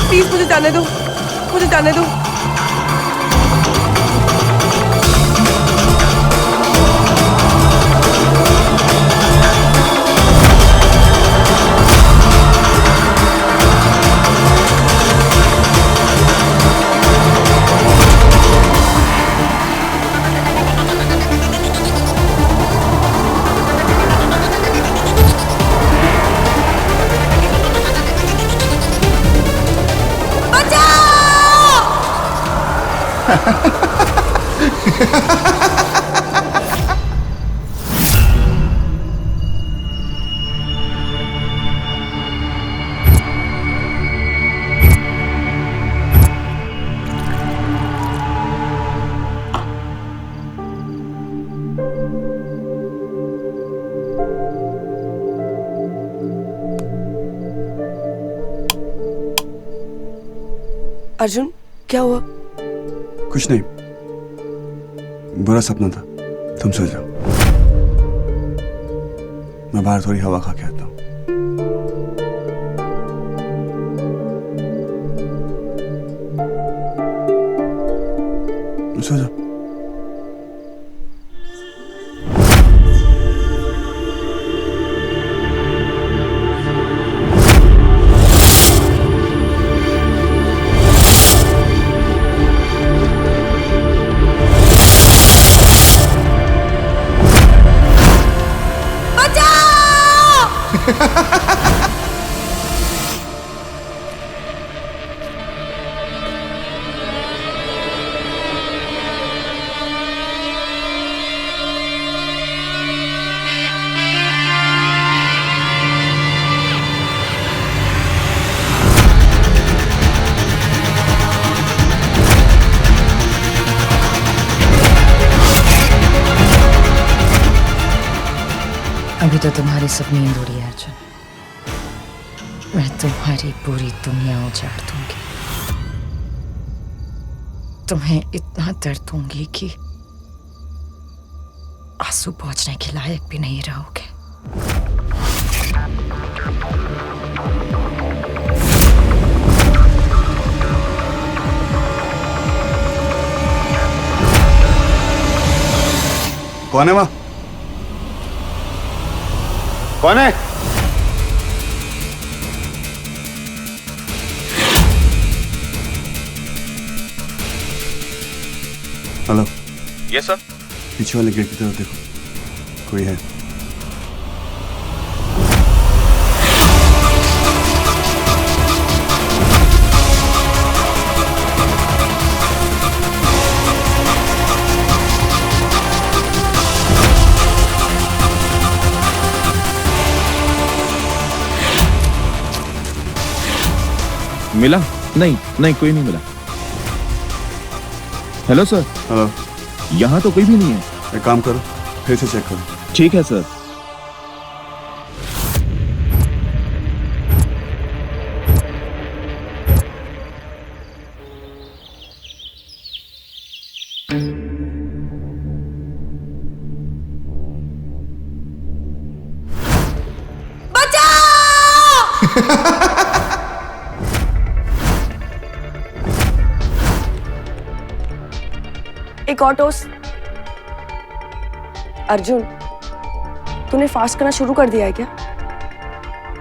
Please मुझे जाने दो, मुझे जाने दो। अर्जुन, क्या हुआ? कुछ नहीं, बुरा सपना था। तुम सो जाओ, मैं बाहर थोड़ी हवा खा के आता हूँ। सो जाओ। अभी तो तुम्हारी सब नींद उड़ी है अर्जुन। मैं तुम्हारी पूरी दुनिया उजाड़ दूंगी। तुम्हें इतना दर्द दूंगी कि आंसू पहुंचने के लायक भी नहीं रहोगे। कौन है वहां? कौन है? हेलो। Yes sir. पीछे वाले गेट की तरफ देखो, कोई है? मिला? नहीं नहीं, कोई नहीं मिला। Hello sir. हेलो। यहाँ तो कोई भी नहीं है। एक काम करो, फिर से चेक करो। ठीक है सर। एक और टोस्ट। अर्जुन, तूने फास्ट करना शुरू कर दिया है क्या?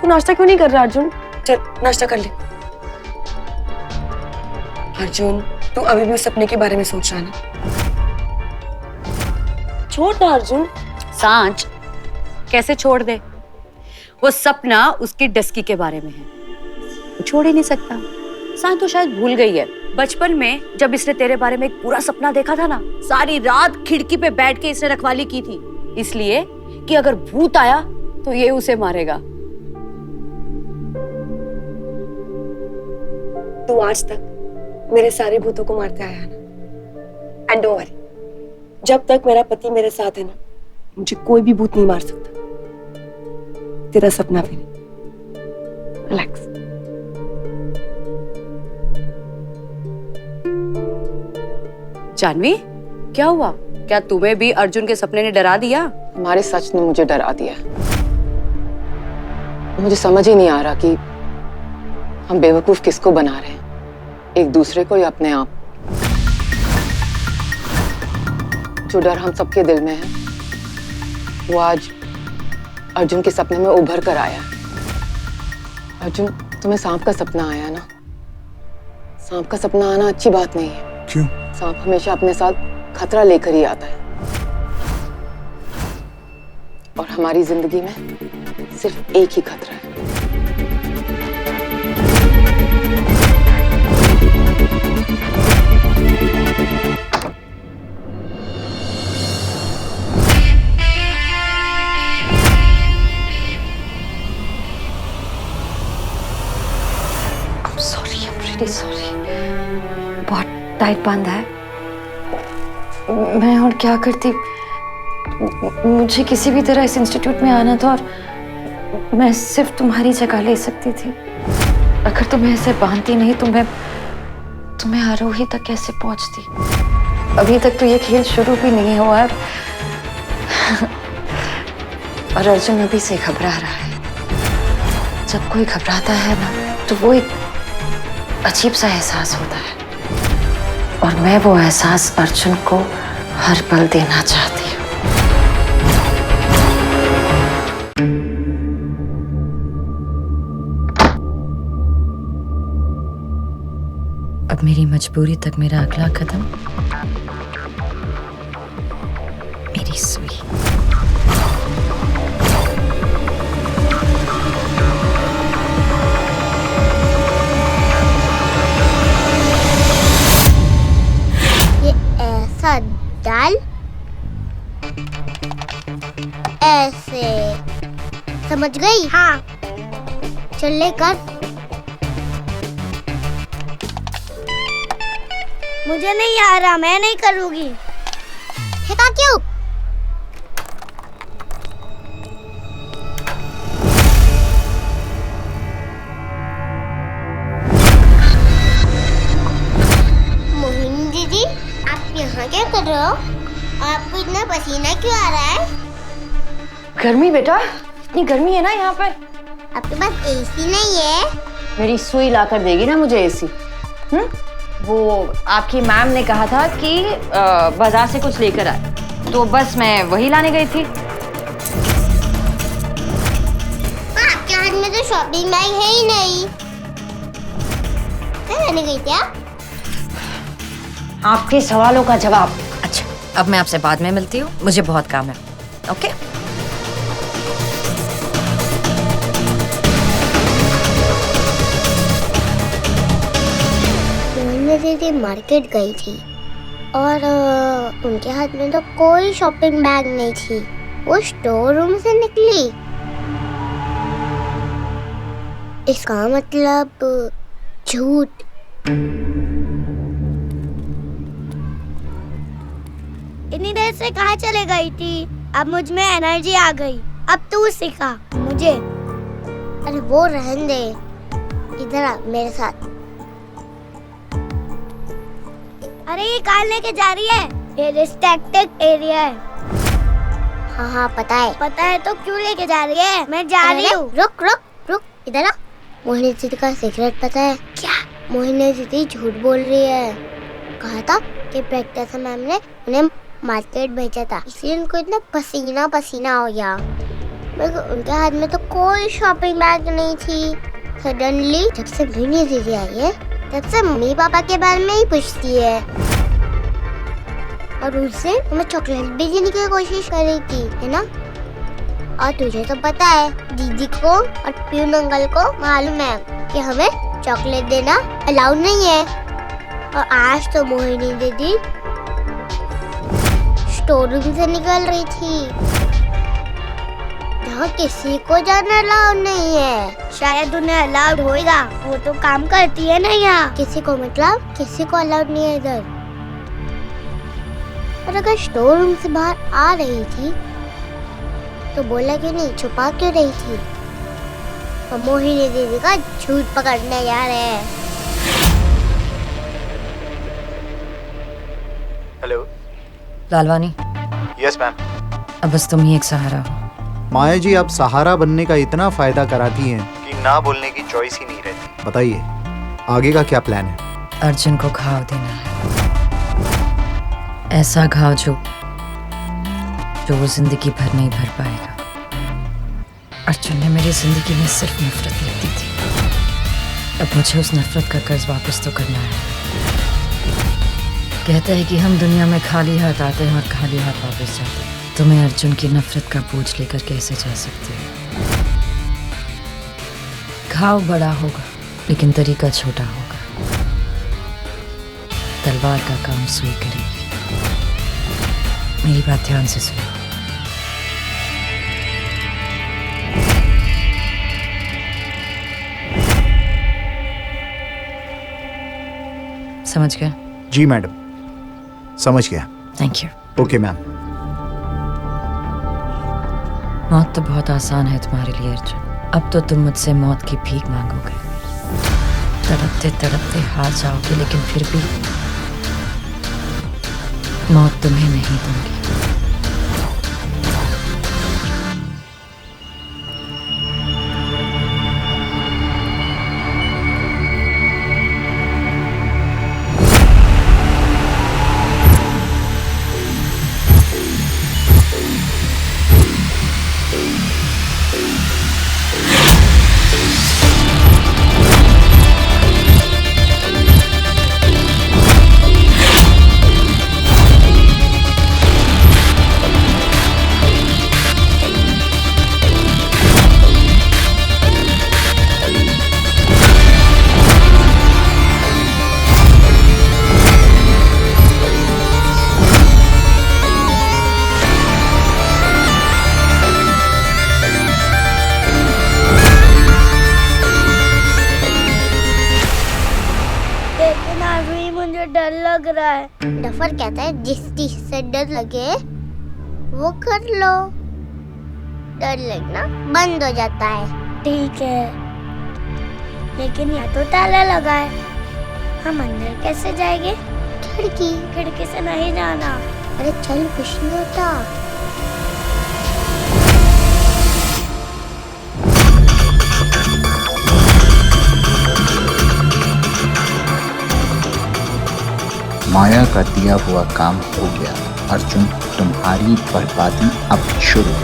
तू नाश्ता क्यों नहीं कर रहा अर्जुन? चल नाश्ता कर ले। अर्जुन, तू अभी भी उस सपने के बारे में सोच रहा है ना? छोड़ ना अर्जुन। सांच कैसे छोड़ दे? वो सपना उसकी डस्की के बारे में है, वो छोड़ ही नहीं सकता। सांच तो शायद भूल गई है बचपन में जब इसने तेरे बारे में एक पूरा सपना देखा था ना, सारी रात खिड़की पे बैठ के इसने रखवाली की थी, इसलिए कि अगर भूत आया तो ये उसे मारेगा। तू आज तक मेरे सारे भूतों को मारते आया ना, एंड डोंट वरी, जब तक मेरा पति मेरे साथ है ना, मुझे कोई भी भूत नहीं मार सकता। तेरा सपना भी नहीं। रिलैक्स। जानवी, क्या हुआ? क्या तुम्हें भी अर्जुन के सपने ने डरा दिया? हमारे सच ने मुझे डरा दिया। मुझे समझ ही नहीं आ रहा कि हम बेवकूफ किसको बना रहे हैं, एक दूसरे को या अपने आप। जो डर हम सबके दिल में है वो आज अर्जुन के सपने में उभर कर आया। अर्जुन, तुम्हें सांप का सपना आया ना? सांप का सपना आना अच्छी बात नहीं है। क्यों? सांप हमेशा अपने साथ खतरा लेकर ही आता है, और हमारी जिंदगी में सिर्फ एक ही खतरा है। Sorry, I am really sorry. बहुत टाइट बांधा है। मैं और क्या करती, मुझे किसी भी तरह इस इंस्टीट्यूट में आना था और मैं सिर्फ तुम्हारी जगह ले सकती थी। अगर तुम्हें ऐसे बांधती नहीं तो मैं तुम्हें आरोही तक कैसे पहुंचती? अभी तक तो ये खेल शुरू भी नहीं हुआ है और अर्जुन अभी से घबरा रहा है। जब कोई घबराता है ना तो वो एक अजीब सा एहसास होता है, और मैं वो एहसास अर्जुन को हर पल देना चाहती हूँ। अब मेरी मजबूरी तक मेरा अगला कदम मेरी सुई। ऐसा डाल, ऐसे, समझ गई? हाँ। चल ले कर। मुझे नहीं आ रहा, मैं नहीं करूँगी। फेंका क्यों? मोहिनी दीदी, आप यहाँ क्या कर रहे हो? आपको इतना पसीना क्यों आ रहा है? गर्मी बेटा, इतनी गर्मी है ना यहाँ पर। आपके पास एसी नहीं है? मेरी सुई लाकर देगी ना मुझे एसी। वो आपकी मैम ने कहा था कि बाजार से कुछ लेकर आए, तो बस मैं वही लाने गई थी। आपके हाथ में तो शॉपिंग बैग है ही नहीं। क्या लाने गई थी आप? आपके सवालों का जवाब। अच्छा, अब मैं आपसे बाद में मिलती हूँ, मुझे बहुत काम है। ओके? मोहिनी दीदी मार्केट गई थी और उनके हाथ में तो कोई शॉपिंग बैग नहीं थी। वो स्टोर रूम से निकली। इसका मतलब झूठ। इतनी देर से कहाँ चले गई थी? अब मुझ में एनर्जी आ गई। अब तू सिखा मुझे। अरे वो रहने दे, इधर आ मेरे साथ। अरे ये कार लेके जा रही है, ये रिस्ट्रिक्टेड एरिया है। हाँ हाँ पता है। पता है तो क्यों लेके जा रही है? मैं जा रही हूँ। रुक रुक रुक, इधर आ। मोहिनी दीदी का सीक्रेट पता है क्या? मोहिनी दीदी झूठ बोल रही है। कहा था कि प्रैक्टिस मैम ने उन्हें मार्केट भेजा था, इसलिए उनको इतना पसीना पसीना हो गया। मगर उनके हाथ में तो कोई शॉपिंग बैग नहीं थी। सडनली जब से मोहिनी दीदी आई है तब से मम्मी पापा के बारे में ही पूछती है, और उससे हमें चॉकलेट भी देने की कोशिश कर रही थी, है ना? और तुझे तो पता है दीदी को और प्यून अंकल को मालूम है कि हमें चॉकलेट देना अलाउड नहीं है। और आज तो मोहिनी दीदी स्टोर रूम से निकल रही थी जहाँ किसी को जाना अलाउड नहीं है। शायद उन्हें अलाउड होएगा, वो तो काम करती है ना यहाँ। किसी को मतलब किसी को अलाउड नहीं है इधर। और अगर स्टोर रूम से बाहर आ रही थी तो बोला क्यों नहीं, छुपा क्यों रही थी? और मोहिनी दीदी का झूठ पकड़ने जा रहे हैं। हेलो। Lalwani, yes ma'am. अब बस तुम ही एक सहारा हो। माया जी, आप सहारा बनने का इतना फायदा कराती हैं कि ना बोलने की चॉइस ही नहीं रहती। बताइए आगे का क्या प्लान है? अर्जुन को घाव देना है, ऐसा घाव जो वो जिंदगी भर नहीं भर पाएगा। अर्जुन ने मेरी जिंदगी में सिर्फ नफरत लिख दी थी, अब मुझे उस नफरत का कर्ज वापस तो करना है। कहते हैं कि हम दुनिया में खाली हाथ आते हैं और खाली हाथ वापस जाते हैं। तुम्हें अर्जुन की नफरत का बोझ लेकर कैसे जा सकते हो? घाव बड़ा होगा लेकिन तरीका छोटा होगा। तलवार का काम सुई करेगी। मेरी बात ध्यान से सुनो। समझ गया? जी मैडम, समझ गया। Thank you. Okay ma'am. मौत तो बहुत आसान है तुम्हारे लिए अर्जुन। अब तो तुम मुझसे मौत की भीख मांगोगे, तड़पते तड़पते हार जाओगे, लेकिन फिर भी मौत तुम्हें नहीं दूंगी। मुझे डर लग रहा है। डफर कहता है जिस चीज से डर लगे वो कर लो, डर लगना बंद हो जाता है। ठीक है, लेकिन यहाँ तो ताला लगा है, हम अंदर कैसे जाएंगे? खिड़की से नहीं जाना। अरे चल, कुछ नहीं होता। माया का दिया हुआ काम हो गया। अर्जुन, तुम्हारी बर्बादी अब शुरू।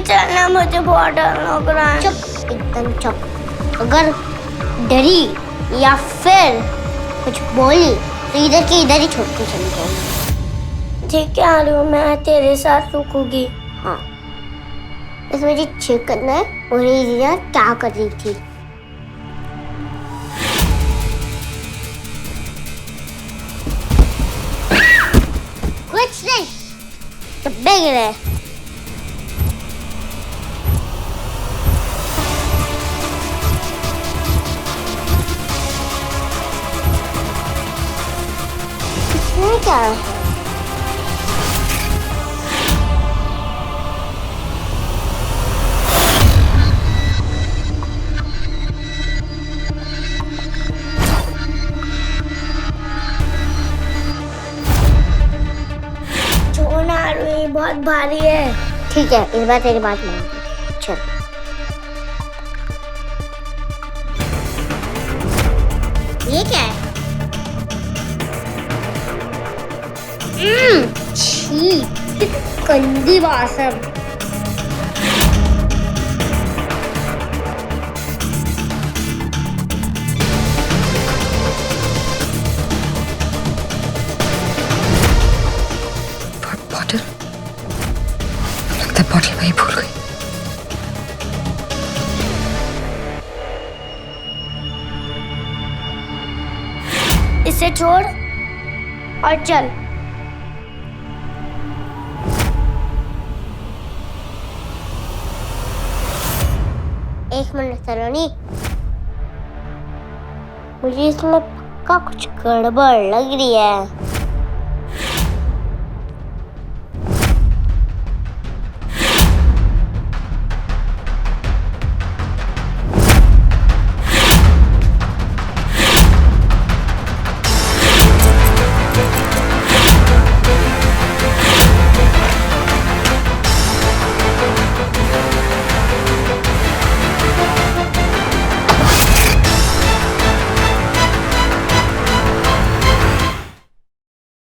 चलना, मुझे बहुत डर लग रहा है। चुप, एकदम चुप। अगर डरी या फिर कुछ बोली तो इधर के इधर ही छोड़ के चली जाऊंगी। ठीक है आलू, मैं तेरे साथ रुकूंगी। हाँ, बस मुझे चेक करना है और ये क्या कर रही थी। कुछ नहीं, डब्बे गिरे। क्या है? छोड़ना, ये बहुत भारी है। ठीक है, इस बार तेरी बात मान। चल। ये क्या है? छी, गंदी वासन। बॉटल वही भूल गई। इसे छोड़ और चल। एक मिनट सलोनी, मुझे इसमें पक्का कुछ गड़बड़ लग रही है।